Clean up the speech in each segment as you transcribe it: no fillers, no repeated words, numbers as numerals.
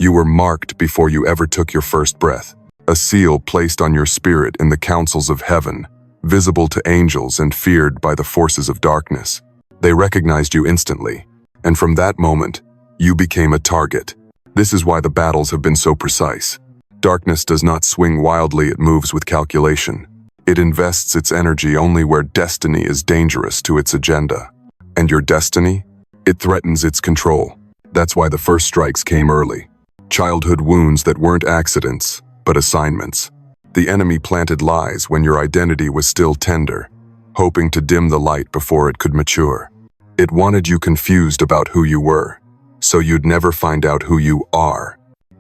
You were marked before you ever took your first breath, a seal placed on your spirit in the councils of heaven, visible to angels and feared by the forces of darkness. They recognized you instantly, and from that moment, you became a target. This is why the battles have been so precise. Darkness does not swing wildly, it moves with calculation. It invests its energy only where destiny is dangerous to its agenda. And your destiny? It threatens its control. That's why the first strikes came early. Childhood wounds that weren't accidents, but assignments. The enemy planted lies when your identity was still tender, hoping to dim the light before it could mature. It wanted you confused about who you were, so you'd never find out who you are.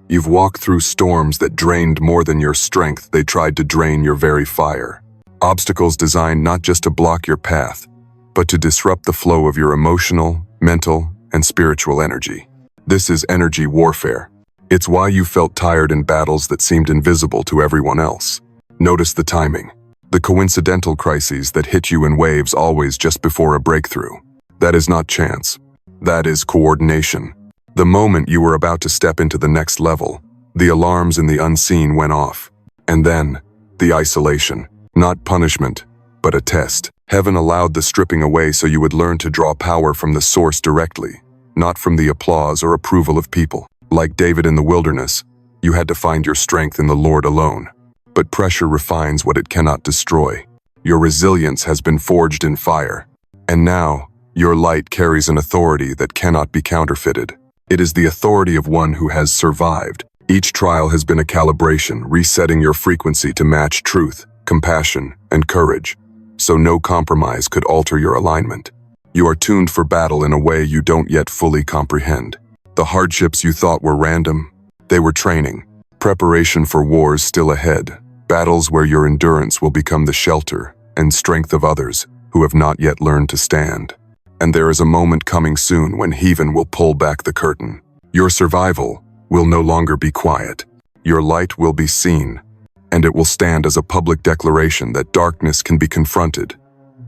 You've walked through storms that drained more than your strength. They tried to drain your very fire. Obstacles designed not just to block your path, but to disrupt the flow of your emotional, mental, and spiritual energy. This is energy warfare. It's why you felt tired in battles that seemed invisible to everyone else. Notice the timing. The coincidental crises that hit you in waves always just before a breakthrough. That is not chance. That is coordination. The moment you were about to step into the next level, the alarms in the unseen went off. And then, the isolation. Not punishment, but a test. Heaven allowed the stripping away so you would learn to draw power from the source directly, not from the applause or approval of people. Like David in the wilderness, you had to find your strength in the Lord alone. But pressure refines what it cannot destroy. Your resilience has been forged in fire. And now, your light carries an authority that cannot be counterfeited. It is the authority of one who has survived. Each trial has been a calibration, resetting your frequency to match truth, compassion, and courage. So no compromise could alter your alignment. You are tuned for battle in a way you don't yet fully comprehend. The hardships you thought were random, they were training. Preparation for wars still ahead. Battles where your endurance will become the shelter and strength of others who have not yet learned to stand. And there is a moment coming soon when heaven will pull back the curtain. Your survival will no longer be quiet. Your light will be seen, and it will stand as a public declaration that darkness can be confronted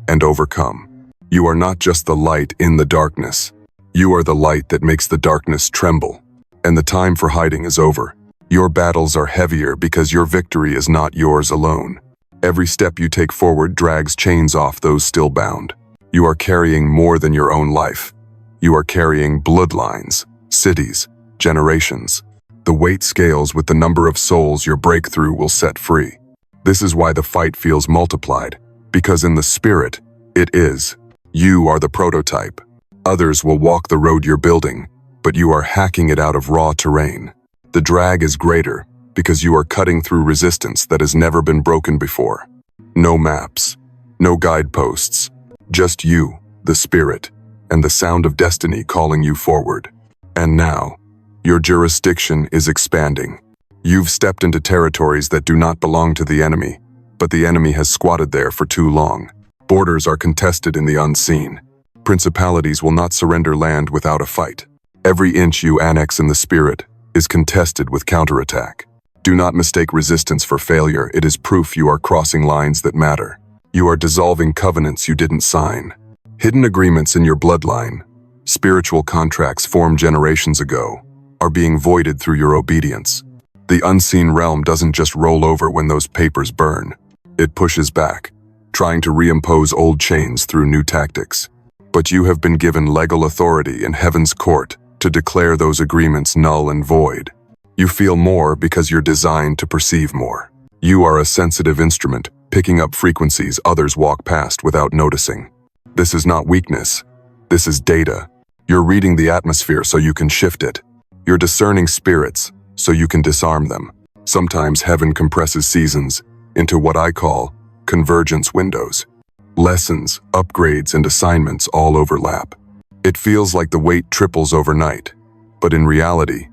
and overcome. You are not just the light in the darkness. You are the light that makes the darkness tremble. And the time for hiding is over. Your battles are heavier because your victory is not yours alone. Every step you take forward drags chains off those still bound. You are carrying more than your own life. You are carrying bloodlines, cities, generations. The weight scales with the number of souls your breakthrough will set free. This is why the fight feels multiplied, because in the spirit, it is. You are the prototype. Others will walk the road you're building, but you are hacking it out of raw terrain. The drag is greater because you are cutting through resistance that has never been broken before. No maps, no guideposts. Just you, the spirit, and the sound of destiny calling you forward. And now, your jurisdiction is expanding. You've stepped into territories that do not belong to the enemy, but the enemy has squatted there for too long. Borders are contested in the unseen. Principalities will not surrender land without a fight. Every inch you annex in the spirit is contested with counterattack. Do not mistake resistance for failure. It is proof you are crossing lines that matter. You are dissolving covenants you didn't sign. Hidden agreements in your bloodline, spiritual contracts formed generations ago, are being voided through your obedience. The unseen realm doesn't just roll over when those papers burn. It pushes back, trying to reimpose old chains through new tactics. But you have been given legal authority in heaven's court to declare those agreements null and void. You feel more because you're designed to perceive more. You are a sensitive instrument, picking up frequencies others walk past without noticing. This is not weakness. This is data. You're reading the atmosphere so you can shift it. You're discerning spirits so you can disarm them. Sometimes heaven compresses seasons into what I call convergence windows. Lessons, upgrades, and assignments all overlap. It feels like the weight triples overnight, but in reality,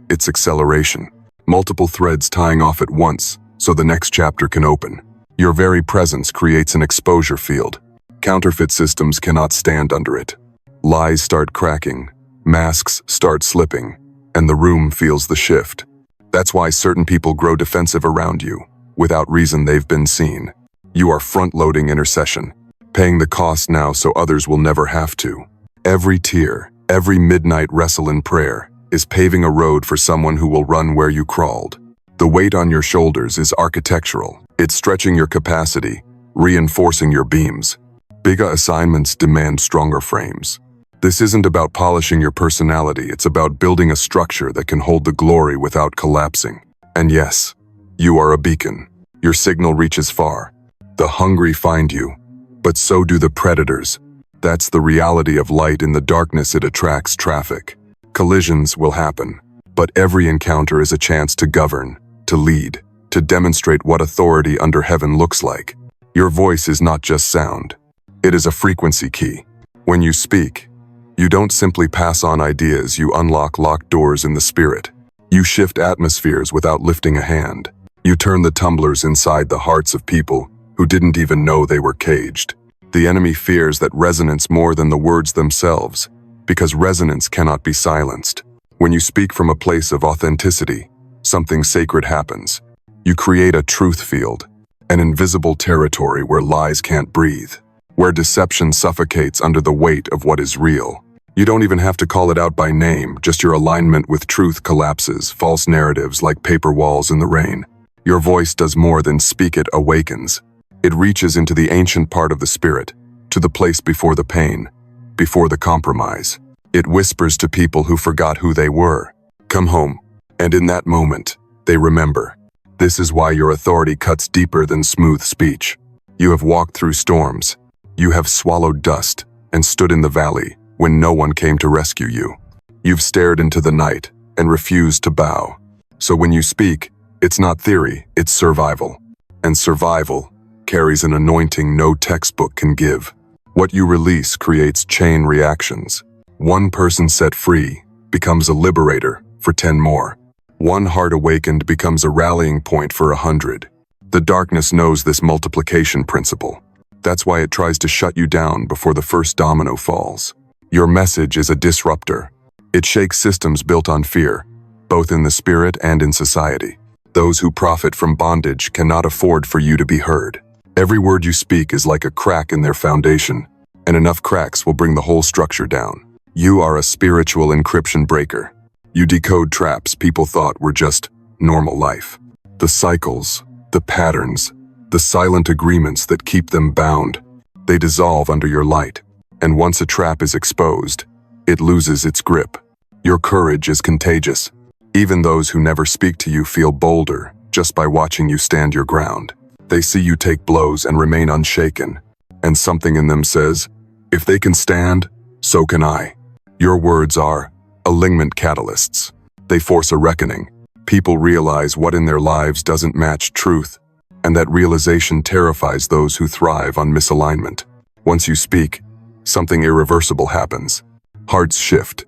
it's acceleration. Multiple threads tying off at once so the next chapter can open. Your very presence creates an exposure field. Counterfeit systems cannot stand under it. Lies start cracking, masks start slipping, and the room feels the shift. That's why certain people grow defensive around you. Without reason, they've been seen. You are front-loading intercession, paying the cost now so others will never have to. Every tear, every midnight wrestle in prayer, is paving a road for someone who will run where you crawled. The weight on your shoulders is architectural. It's stretching your capacity, reinforcing your beams. Bigger assignments demand stronger frames. This isn't about polishing your personality, it's about building a structure that can hold the glory without collapsing. And yes, you are a beacon. Your signal reaches far. The hungry find you, but so do the predators. That's the reality of light. In the darkness, it attracts traffic. Collisions will happen, but every encounter is a chance to govern, to lead, to demonstrate what authority under heaven looks like. Your voice is not just sound. It is a frequency key. When you speak, you don't simply pass on ideas, you unlock locked doors in the spirit. You shift atmospheres without lifting a hand. You turn the tumblers inside the hearts of people who didn't even know they were caged. The enemy fears that resonance more than the words themselves, because resonance cannot be silenced. When you speak from a place of authenticity, something sacred happens. You create a truth field, an invisible territory where lies can't breathe, where deception suffocates under the weight of what is real. You don't even have to call it out by name, just your alignment with truth collapses, false narratives like paper walls in the rain. Your voice does more than speak, it awakens. It reaches into the ancient part of the spirit, to the place before the pain, before the compromise. It whispers to people who forgot who they were, "Come home." And in that moment, they remember. This is why your authority cuts deeper than smooth speech. You have walked through storms. You have swallowed dust and stood in the valley when no one came to rescue you. You've stared into the night and refused to bow. So when you speak, it's not theory, it's survival. And survival carries an anointing no textbook can give. What you release creates chain reactions. One person set free becomes a liberator for 10 more. One heart awakened becomes a rallying point for 100. The darkness knows this multiplication principle. That's why it tries to shut you down before the first domino falls. Your message is a disruptor. It shakes systems built on fear, both in the spirit and in society. Those who profit from bondage cannot afford for you to be heard. Every word you speak is like a crack in their foundation, and enough cracks will bring the whole structure down. You are a spiritual encryption breaker. You decode traps people thought were just normal life. The cycles, the patterns, the silent agreements that keep them bound, they dissolve under your light. And once a trap is exposed, it loses its grip. Your courage is contagious. Even those who never speak to you feel bolder just by watching you stand your ground. They see you take blows and remain unshaken. And something in them says, if they can stand, so can I. Your words are alignment catalysts. They force a reckoning. People realize what in their lives doesn't match truth, and that realization terrifies those who thrive on misalignment. Once you speak, something irreversible happens. Hearts shift,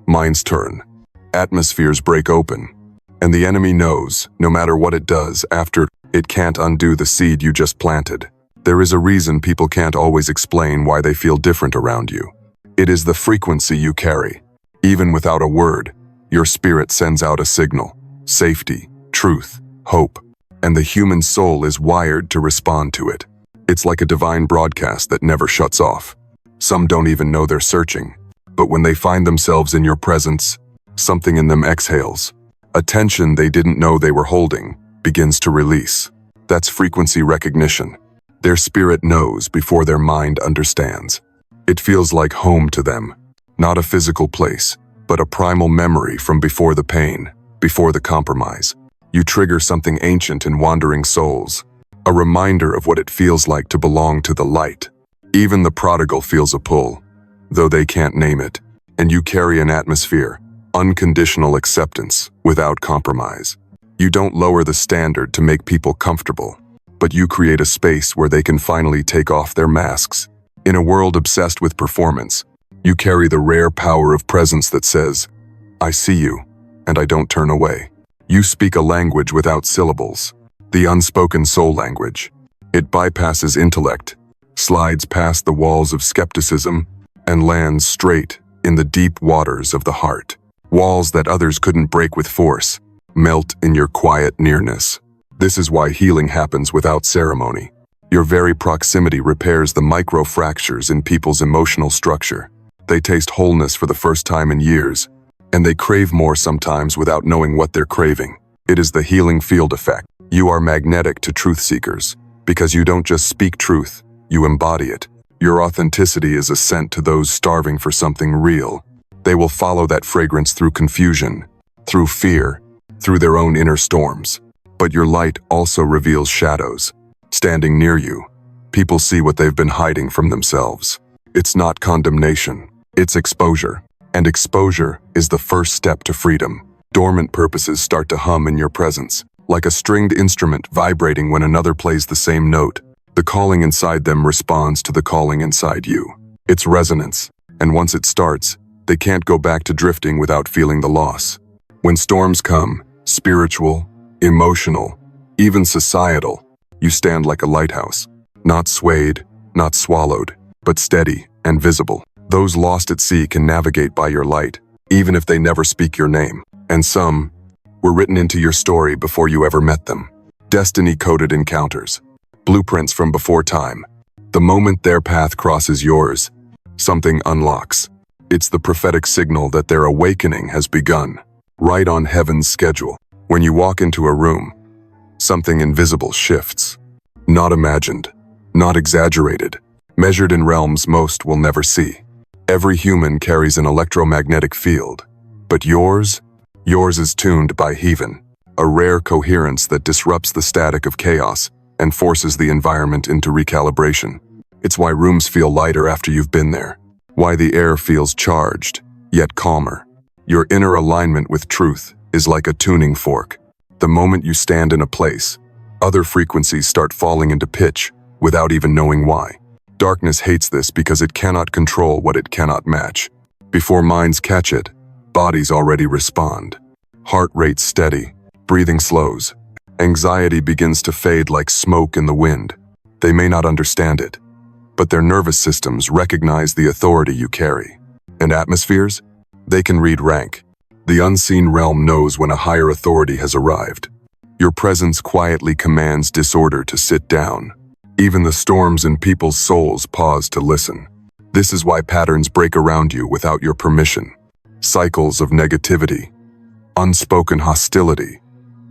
minds turn, atmospheres break open, and the enemy knows, no matter what it does after, it can't undo the seed you just planted. There is a reason people can't always explain why they feel different around you. It is the frequency you carry. Even without a word, your spirit sends out a signal: safety, truth, hope, and the human soul is wired to respond to it. It's like a divine broadcast that never shuts off. Some don't even know they're searching, but when they find themselves in your presence, something in them exhales. A tension they didn't know they were holding begins to release. That's frequency recognition. Their spirit knows before their mind understands. It feels like home to them, not a physical place, but a primal memory from before the pain, before the compromise. You trigger something ancient in wandering souls, a reminder of what it feels like to belong to the light. Even the prodigal feels a pull, though they can't name it, and you carry an atmosphere, unconditional acceptance without compromise. You don't lower the standard to make people comfortable, but you create a space where they can finally take off their masks. In a world obsessed with performance, you carry the rare power of presence that says, I see you, and I don't turn away. You speak a language without syllables, the unspoken soul language. It bypasses intellect, slides past the walls of skepticism, and lands straight in the deep waters of the heart. Walls that others couldn't break with force melt in your quiet nearness. This is why healing happens without ceremony. Your very proximity repairs the micro fractures in people's emotional structure. They taste wholeness for the first time in years, And they crave more sometimes without knowing what they're craving. It is the healing field effect. You are magnetic to truth seekers because you don't just speak truth, you embody it. Your authenticity is a scent to those starving for something real. They will follow that fragrance through confusion, through fear, through their own inner storms. But your light also reveals shadows. Standing near you, people see what they've been hiding from themselves. It's not condemnation, it's exposure. And exposure is the first step to freedom. Dormant purposes start to hum in your presence, like a stringed instrument vibrating when another plays the same note. The calling inside them responds to the calling inside you. It's resonance, and once it starts, they can't go back to drifting without feeling the loss. When storms come, spiritual, emotional, even societal, you stand like a lighthouse, not swayed, not swallowed, but steady and visible. Those lost at sea can navigate by your light, even if they never speak your name. And some were written into your story before you ever met them. Destiny-coded encounters, blueprints from before time. The moment their path crosses yours, something unlocks. It's the prophetic signal that their awakening has begun, right on heaven's schedule. When you walk into a room, something invisible shifts. Not imagined, not exaggerated, measured in realms most will never see. Every human carries an electromagnetic field, but yours is tuned by heaven, a rare coherence that disrupts the static of chaos and forces the environment into recalibration. It's why rooms feel lighter after you've been there, why the air feels charged, yet calmer. Your inner alignment with truth is like a tuning fork. The moment you stand in a place, other frequencies start falling into pitch without even knowing why. Darkness hates this because it cannot control what it cannot match. Before minds catch it, bodies already respond. Heart rate steady, breathing slows. Anxiety begins to fade like smoke in the wind. They may not understand it, but their nervous systems recognize the authority you carry. And atmospheres? They can read rank. The unseen realm knows when a higher authority has arrived. Your presence quietly commands disorder to sit down. Even the storms in people's souls pause to listen. This is why patterns break around you without your permission. Cycles of negativity, unspoken hostility,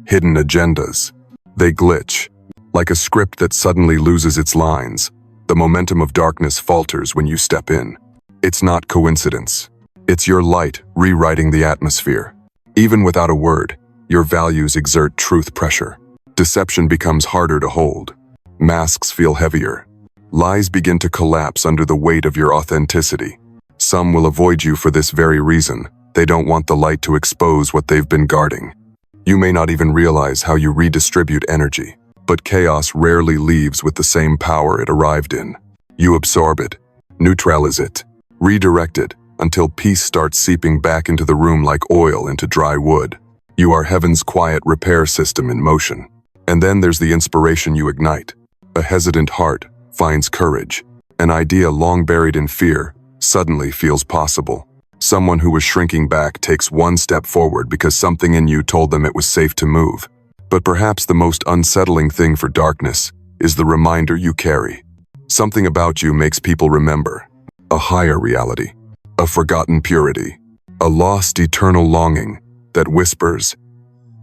hidden agendas. They glitch. Like a script that suddenly loses its lines, the momentum of darkness falters when you step in. It's not coincidence. It's your light rewriting the atmosphere. Even without a word, your values exert truth pressure. Deception becomes harder to hold. Masks feel heavier. Lies begin to collapse under the weight of your authenticity. Some will avoid you for this very reason. They don't want the light to expose what they've been guarding. You may not even realize how you redistribute energy, but chaos rarely leaves with the same power it arrived in. You absorb it, neutralize it, redirect it until peace starts seeping back into the room like oil into dry wood. You are heaven's quiet repair system in motion. And then there's the inspiration you ignite. A hesitant heart finds courage. An idea long buried in fear suddenly feels possible. Someone who was shrinking back takes one step forward because something in you told them it was safe to move. But perhaps the most unsettling thing for darkness is the reminder you carry. Something about you makes people remember. A higher reality. A forgotten purity. A lost eternal longing that whispers,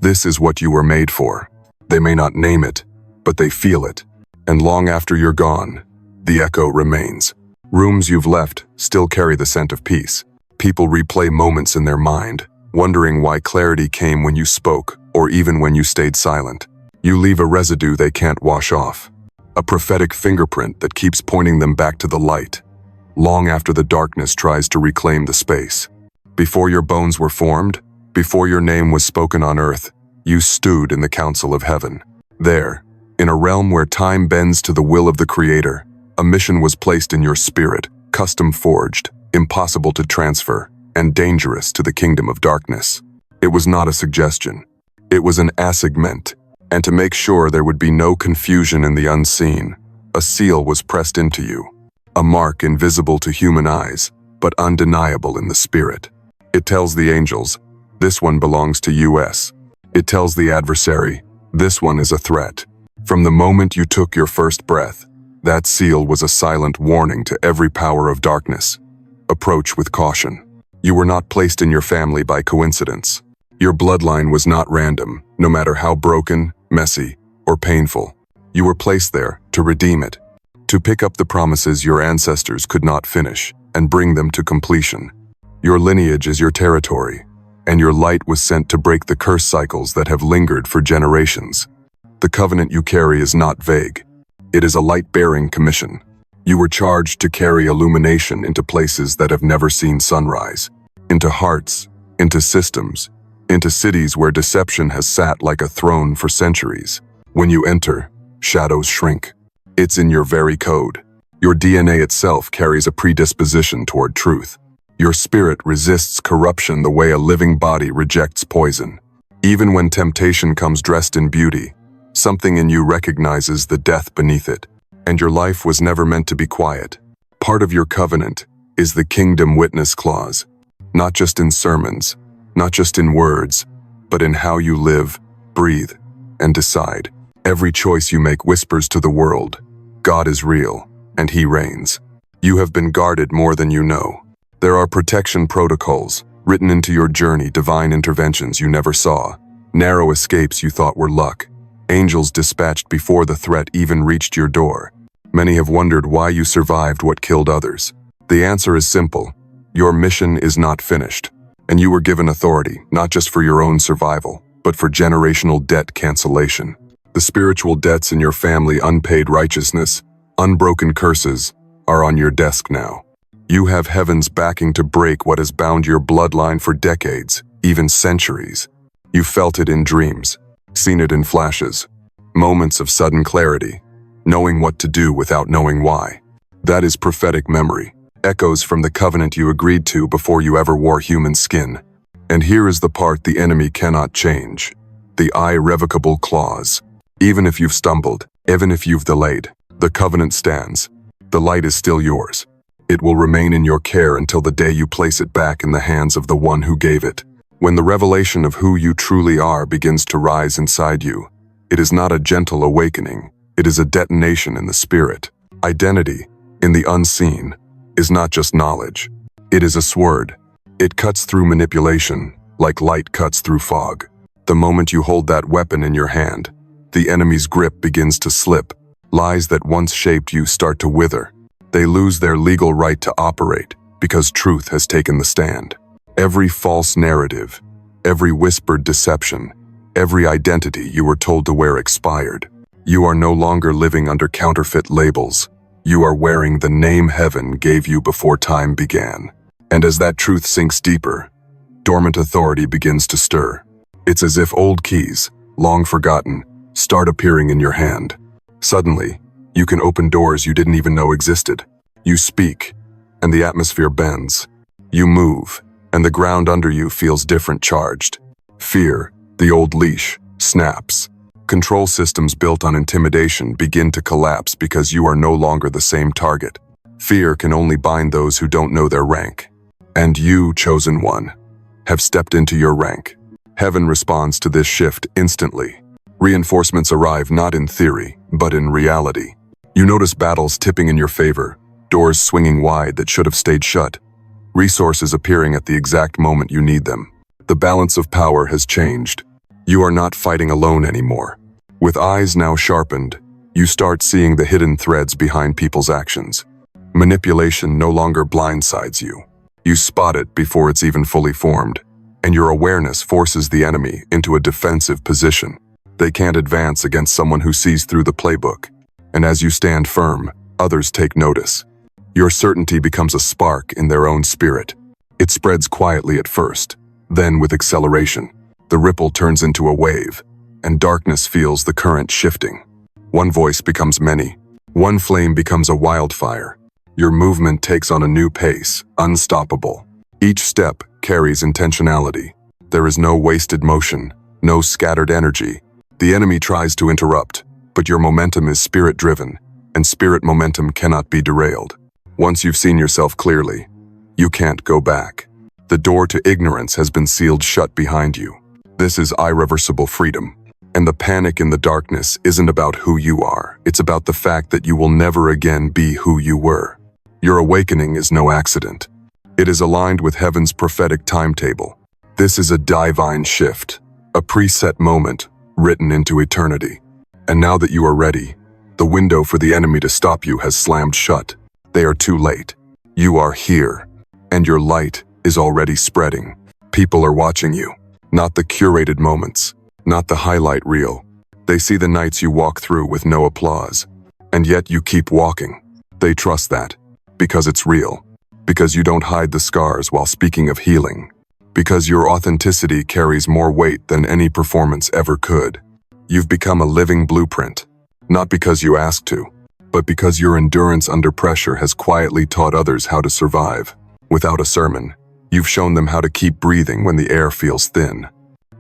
"This is what you were made for." They may not name it, but they feel it. And long after you're gone, the echo remains. Rooms you've left still carry the scent of peace. People replay moments in their mind, wondering why clarity came when you spoke or even when you stayed silent. You leave a residue they can't wash off. A prophetic fingerprint that keeps pointing them back to the light, long after the darkness tries to reclaim the space. Before your bones were formed, before your name was spoken on earth, you stewed in the council of heaven. There, in a realm where time bends to the will of the Creator, a mission was placed in your spirit, custom-forged, impossible to transfer, and dangerous to the kingdom of darkness. It was not a suggestion. It was an assignment, and to make sure there would be no confusion in the unseen, a seal was pressed into you, a mark invisible to human eyes, but undeniable in the spirit. It tells the angels, "This one belongs to US." It tells the adversary, "This one is a threat." From the moment you took your first breath, that seal was a silent warning to every power of darkness. Approach with caution. You were not placed in your family by coincidence. Your bloodline was not random, no matter how broken, messy, or painful. You were placed there to redeem it, to pick up the promises your ancestors could not finish and bring them to completion. Your lineage is your territory, and your light was sent to break the curse cycles that have lingered for generations. The covenant you carry is not vague. It is a light-bearing commission. You were charged to carry illumination into places that have never seen sunrise, into hearts, into systems, into cities where deception has sat like a throne for centuries. When you enter, shadows shrink. It's in your very code. Your DNA itself carries a predisposition toward truth. Your spirit resists corruption the way a living body rejects poison. Even when temptation comes dressed in beauty, something in you recognizes the death beneath it. And your life was never meant to be quiet. Part of your covenant is the Kingdom Witness Clause. Not just in sermons, not just in words, but in how you live, breathe, and decide. Every choice you make whispers to the world, God is real, and He reigns. You have been guarded more than you know. There are protection protocols, written into your journey, divine interventions you never saw, narrow escapes you thought were luck, angels dispatched before the threat even reached your door. Many have wondered why you survived what killed others. The answer is simple. Your mission is not finished, and you were given authority, not just for your own survival, but for generational debt cancellation. The spiritual debts in your family, unpaid righteousness, unbroken curses, are on your desk now. You have heaven's backing to break what has bound your bloodline for decades, even centuries. You felt it in dreams, seen it in flashes, moments of sudden clarity, knowing what to do without knowing why. That is prophetic memory, echoes from the covenant you agreed to before you ever wore human skin. And here is the part the enemy cannot change, the irrevocable clause. Even if you've stumbled, even if you've delayed, the covenant stands. The light is still yours. It will remain in your care until the day you place it back in the hands of the one who gave it. When the revelation of who you truly are begins to rise inside you, it is not a gentle awakening. It is a detonation in the spirit. Identity, in the unseen, is not just knowledge. It is a sword. It cuts through manipulation, like light cuts through fog. The moment you hold that weapon in your hand, the enemy's grip begins to slip. Lies that once shaped you start to wither. They lose their legal right to operate because truth has taken the stand. Every false narrative, every whispered deception, every identity you were told to wear expired. You are no longer living under counterfeit labels. You are wearing the name heaven gave you before time began. And as that truth sinks deeper, dormant authority begins to stir. It's as if old keys, long forgotten, start appearing in your hand. Suddenly, you can open doors you didn't even know existed. You speak, and the atmosphere bends. You move, and the ground under you feels different, charged. Fear, the old leash, snaps. Control systems built on intimidation begin to collapse because you are no longer the same target. Fear can only bind those who don't know their rank. And you, chosen one, have stepped into your rank. Heaven responds to this shift instantly. Reinforcements arrive not in theory, but in reality. You notice battles tipping in your favor, doors swinging wide that should have stayed shut, resources appearing at the exact moment you need them. The balance of power has changed. You are not fighting alone anymore. With eyes now sharpened, you start seeing the hidden threads behind people's actions. Manipulation no longer blindsides you. You spot it before it's even fully formed, and your awareness forces the enemy into a defensive position. They can't advance against someone who sees through the playbook. And as you stand firm, others take notice. Your certainty becomes a spark in their own spirit. It spreads quietly at first, then with acceleration. The ripple turns into a wave, and darkness feels the current shifting. One voice becomes many. One flame becomes a wildfire. Your movement takes on a new pace, unstoppable. Each step carries intentionality. There is no wasted motion, no scattered energy. The enemy tries to interrupt, but your momentum is spirit-driven, and spirit momentum cannot be derailed. Once you've seen yourself clearly, you can't go back. The door to ignorance has been sealed shut behind you. This is irreversible freedom. And the panic in the darkness isn't about who you are. It's about the fact that you will never again be who you were. Your awakening is no accident. It is aligned with heaven's prophetic timetable. This is a divine shift, a preset moment written into eternity. And now that you are ready, the window for the enemy to stop you has slammed shut. They are too late. You are here, and your light is already spreading. People are watching you, not the curated moments, not the highlight reel. They see the nights you walk through with no applause, and yet you keep walking. They trust that, because it's real, because you don't hide the scars while speaking of healing, because your authenticity carries more weight than any performance ever could. You've become a living blueprint, not because you asked to, but because your endurance under pressure has quietly taught others how to survive. Without a sermon, you've shown them how to keep breathing when the air feels thin,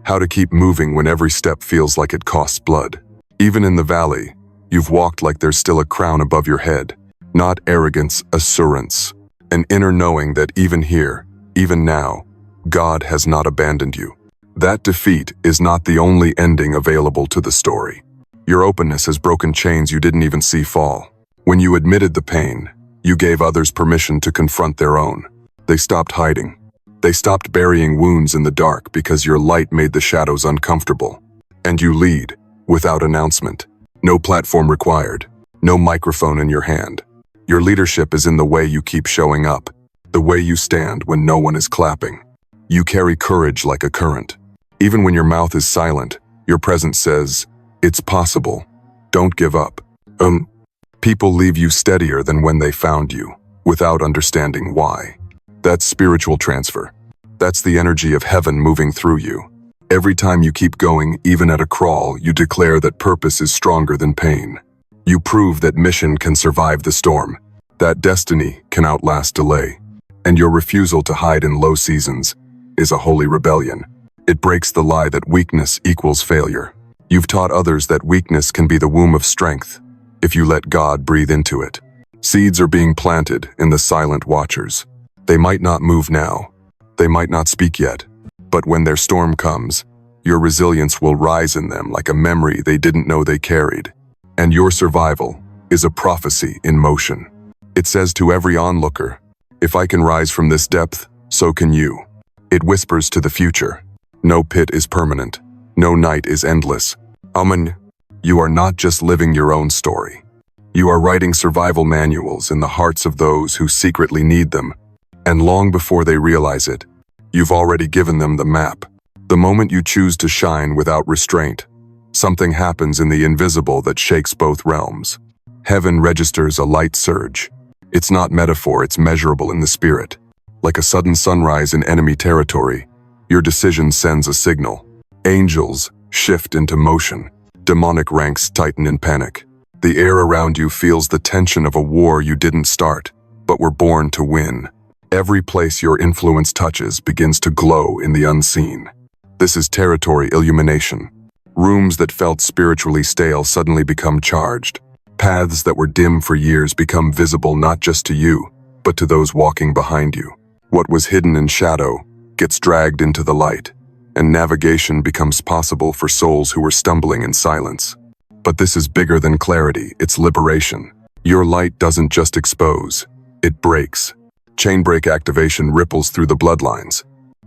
how to keep moving when every step feels like it costs blood. Even in the valley, you've walked like there's still a crown above your head, not arrogance, assurance, an inner knowing that even here, even now, God has not abandoned you. That defeat is not the only ending available to the story. Your openness has broken chains you didn't even see fall. When you admitted the pain, you gave others permission to confront their own. They stopped hiding. They stopped burying wounds in the dark because your light made the shadows uncomfortable. And you lead, without announcement. No platform required. No microphone in your hand. Your leadership is in the way you keep showing up, the way you stand when no one is clapping. You carry courage like a current. Even when your mouth is silent, your presence says, "It's possible. Don't give up." People leave you steadier than when they found you, without understanding why. That's spiritual transfer. That's the energy of heaven moving through you. Every time you keep going, even at a crawl, you declare that purpose is stronger than pain. You prove that mission can survive the storm, that destiny can outlast delay. And your refusal to hide in low seasons is a holy rebellion. It breaks the lie that weakness equals failure. You've taught others that weakness can be the womb of strength, if you let God breathe into it. Seeds are being planted in the silent watchers. They might not move now. They might not speak yet. But when their storm comes, your resilience will rise in them like a memory they didn't know they carried. And your survival is a prophecy in motion. It says to every onlooker, "If I can rise from this depth, so can you." It whispers to the future, "No pit is permanent. No night is endless." Amen. You are not just living your own story. You are writing survival manuals in the hearts of those who secretly need them. And long before they realize it, you've already given them the map. The moment you choose to shine without restraint, something happens in the invisible that shakes both realms. Heaven registers a light surge. It's not metaphor, it's measurable in the spirit. Like a sudden sunrise in enemy territory, your decision sends a signal. Angels shift into motion. Demonic ranks tighten in panic. The air around you feels the tension of a war you didn't start, but were born to win. Every place your influence touches begins to glow in the unseen. This is territory illumination. Rooms that felt spiritually stale suddenly become charged. Paths that were dim for years become visible not just to you, but to those walking behind you. What was hidden in shadow gets dragged into the light, and navigation becomes possible for souls who were stumbling in silence. But this is bigger than clarity, it's liberation. Your light doesn't just expose, it breaks. Chainbreak activation ripples through the bloodlines.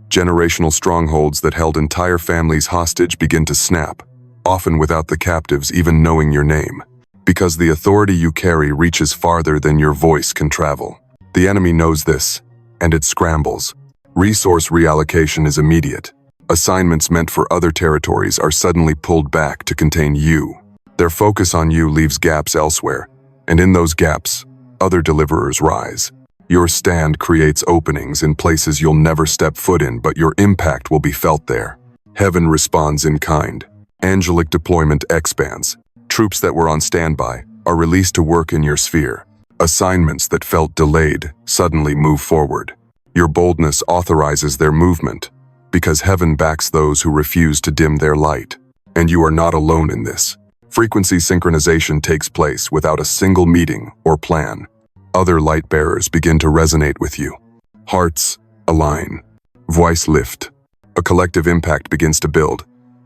Generational strongholds that held entire families hostage begin to snap, often without the captives even knowing your name. Because the authority you carry reaches farther than your voice can travel. The enemy knows this, and it scrambles. Resource reallocation is immediate. Assignments meant for other territories are suddenly pulled back to contain you. Their focus on you leaves gaps elsewhere, and in those gaps, other deliverers rise. Your stand creates openings in places you'll never step foot in, but your impact will be felt there. Heaven responds in kind. Angelic deployment expands. Troops that were on standby are released to work in your sphere. Assignments that felt delayed suddenly move forward. Your boldness authorizes their movement, because heaven backs those who refuse to dim their light. And you are not alone in this. Frequency synchronization takes place without a single meeting or plan. Other light bearers begin to resonate with you. Hearts align. Voice lift. A collective impact begins to build,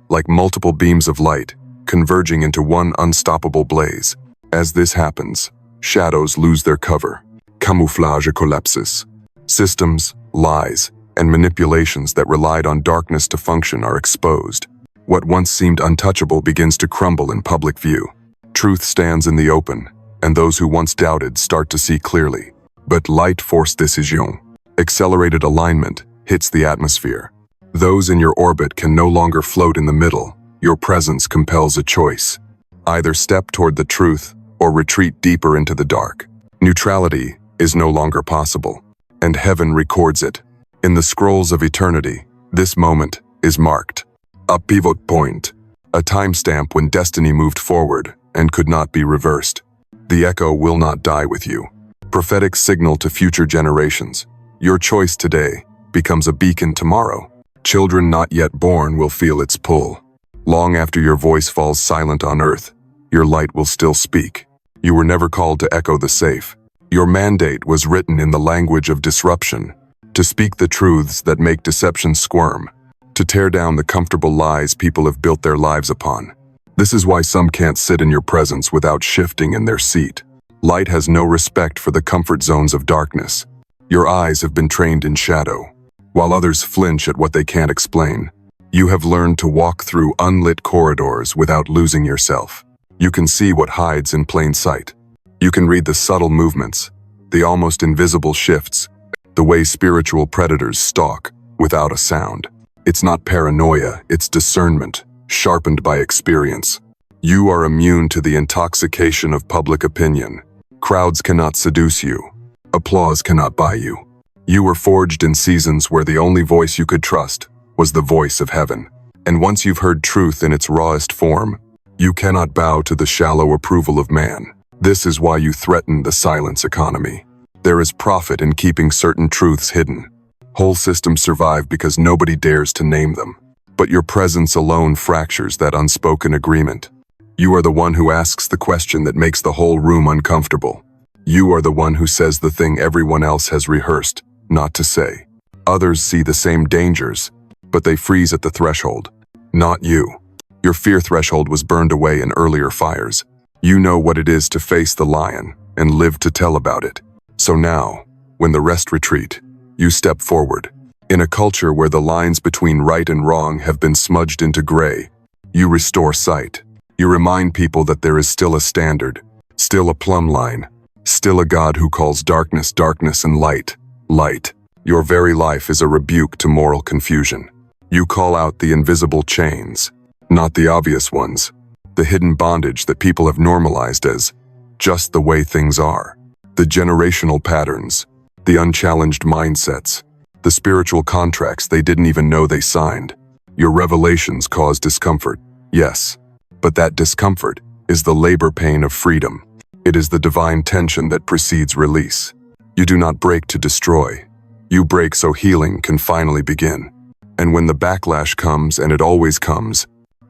like multiple beams of light, converging into one unstoppable blaze. As this happens, shadows lose their cover. Camouflage collapses. Systems, lies, and manipulations that relied on darkness to function are exposed. What once seemed untouchable begins to crumble in public view. Truth stands in the open, and those who once doubted start to see clearly. But light force décision, accelerated alignment, hits the atmosphere. Those in your orbit can no longer float in the middle. Your presence compels a choice. Either step toward the truth or retreat deeper into the dark. Neutrality is no longer possible, and heaven records it. In the scrolls of eternity, this moment is marked. A pivot point, a timestamp when destiny moved forward and could not be reversed. The echo will not die with you. Prophetic signal to future generations. Your choice today becomes a beacon tomorrow. Children not yet born will feel its pull. Long after your voice falls silent on earth, your light will still speak. You were never called to echo the safe. Your mandate was written in the language of disruption, to speak the truths that make deception squirm, to tear down the comfortable lies people have built their lives upon. This is why some can't sit in your presence without shifting in their seat. Light has no respect for the comfort zones of darkness. Your eyes have been trained in shadow, while others flinch at what they can't explain. You have learned to walk through unlit corridors without losing yourself. You can see what hides in plain sight. You can read the subtle movements, the almost invisible shifts, the way spiritual predators stalk without a sound. It's not paranoia, it's discernment, sharpened by experience. You are immune to the intoxication of public opinion. Crowds cannot seduce you. Applause cannot buy you. You were forged in seasons where the only voice you could trust was the voice of heaven. And once you've heard truth in its rawest form, you cannot bow to the shallow approval of man. This is why you threaten the silence economy. There is profit in keeping certain truths hidden. Whole systems survive because nobody dares to name them. But your presence alone fractures that unspoken agreement. You are the one who asks the question that makes the whole room uncomfortable. You are the one who says the thing everyone else has rehearsed not to say. Others see the same dangers, but they freeze at the threshold. Not you. Your fear threshold was burned away in earlier fires. You know what it is to face the lion and live to tell about it. So now, when the rest retreat, you step forward. In a culture where the lines between right and wrong have been smudged into gray, you restore sight. You remind people that there is still a standard, still a plumb line, still a God who calls darkness darkness and light, light. Your very life is a rebuke to moral confusion. You call out the invisible chains, not the obvious ones, the hidden bondage that people have normalized as just the way things are. The generational patterns, the unchallenged mindsets, the spiritual contracts they didn't even know they signed. Your revelations cause discomfort, yes, but that discomfort is the labor pain of freedom. It is the divine tension that precedes release. You do not break to destroy. You break so healing can finally begin. And when the backlash comes, and it always comes,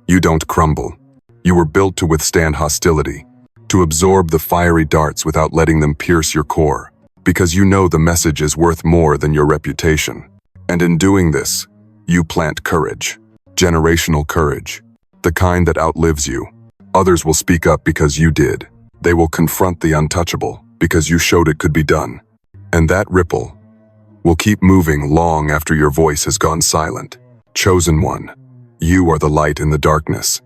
you don't crumble. You were built to withstand hostility, to absorb the fiery darts without letting them pierce your core, because you know the message is worth more than your reputation. And in doing this, you plant courage, generational courage, the kind that outlives you. Others will speak up because you did. They will confront the untouchable because you showed it could be done. And that ripple will keep moving long after your voice has gone silent. Chosen one, you are the light in the darkness.